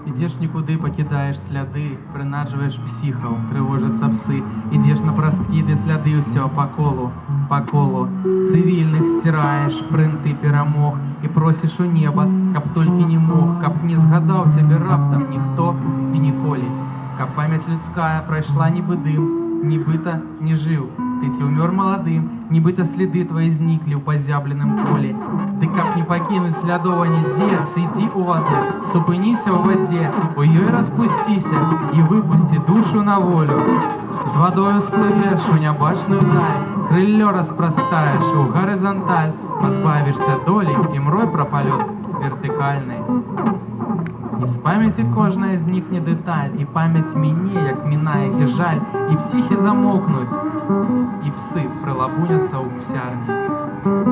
Ідзеш нікуды, пакідаеш сляды, прынаджваеш псіхаў, трывожацца псы, ідзеш на праскіды, сляды ўсё па колу. Цывільных сціраеш, прынты перамог і просіш у неба, каб толькі не мог, каб не згадаў цябе раптам ніхто і ніколі. Каб памяць людская прайшла нібы дым, нібыта не жыў. Ты ці ўмёр маладым, нібыта сліды твае зніклі ў пазябленым полі. Ды каб не пакінуць слядова нідзе, сыдзі ў ваду, супыніся ў вадзе, у ёй распусціся і выпусці душу на волю. З вадою сплывеш у нябачную даль, крыллё распрастаеш у гарызанталь, пазбавішся долі і мрой пра палёт вертыкальны. І з памяці кожная знікне дэталь, і памяць міне, як мінае і жаль, і псіхі замокнуць, і псы прылабуняцца ў псярні.